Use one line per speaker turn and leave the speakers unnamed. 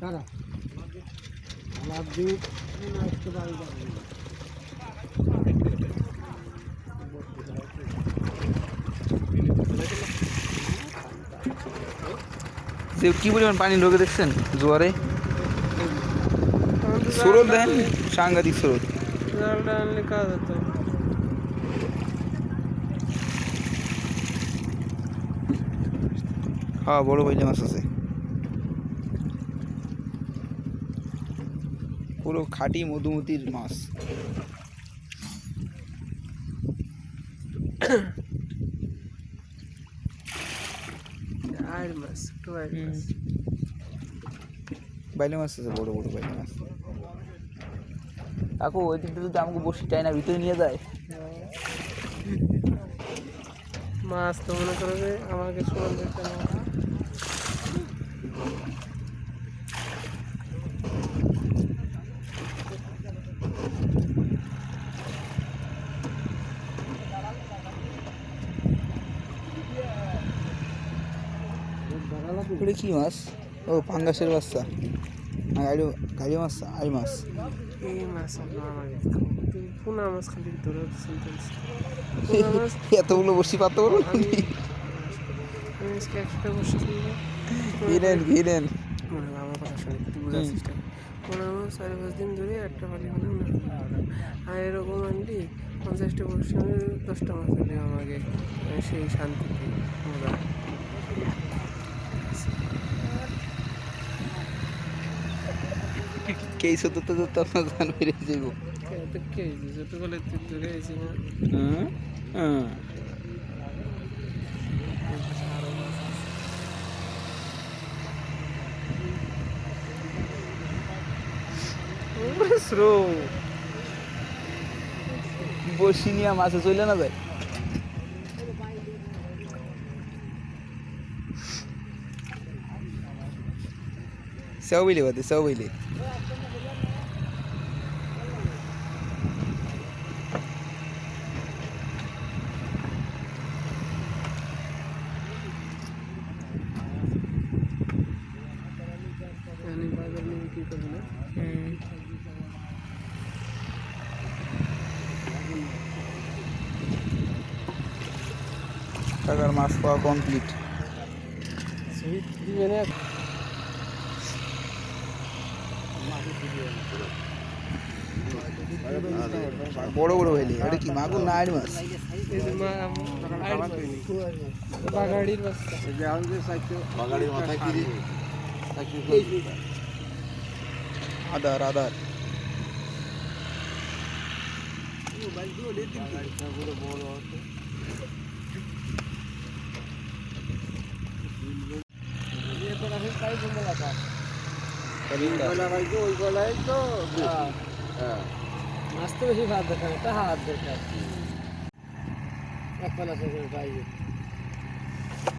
কারা লাভ দিয়ে আসতে পারি
যে কি পরিমাণ পানি ঢোকে দেখছেন জোয়ারে, স্রোত দেখেন, সাংঘাতিক স্রোত।
জালটা আনলে কাজ হতো।
হ্যাঁ বড় বাইলে মাছ আছে, পুরো খাঁটি মধুমতির মাছ।
আর মাছ ছোট মাছ,
বাইলে মাছ আছে, বড় বড় বাইলে মাছ। কাকু ওই দিকটা যদি আমাকে বসি চাই না ভিতরে নিয়ে যায়।
মাছ তো মনে করো যে আমাকে সমান দেখতে না।
ওটা কি মাছ? ও পাঙ্গাসের বাচ্চা, গাড়ি গাড়ি মাছ, আই মাছ।
এই মাছ আমাকে পোনা মাছ খালি ধরে
এতগুলো বসি পাতে পারবো
আমি একটা বসে
ঘিরেন ঘিরেন।
মনে হয় আমার কথা শুনে একটু বোঝার চেষ্টা করি। পোনা মাছ 4-5 দিন ধরে একটা পালি হলে আর এরকম আনলি 50টা বসে 10টা মাছ হলে আমাকে সেই শান্তিতে মজা।
কেই সত্য তো তো গান বেড়ে যাব।
কে ছোটবেলায় তুই ধরে আছি না।
বসি নিয়ে মাছে চলে না যায়। সেও বইলে বাদে, সেও বইলে
বাজার নিয়ে কি করবি না।
টাকার মাছ পাওয়া কমপ্লিট। বড় বড় হইলে এটা কি মাগুর না আড় মাছ?
বাগাড়ির বাচ্চা
বাগাড়ির মাথায় কিরি
আদার আদার
ওই গলায় তো মাছ তো বেশি ভাত দরকার, একটা হাত দরকার, এক পালা পাই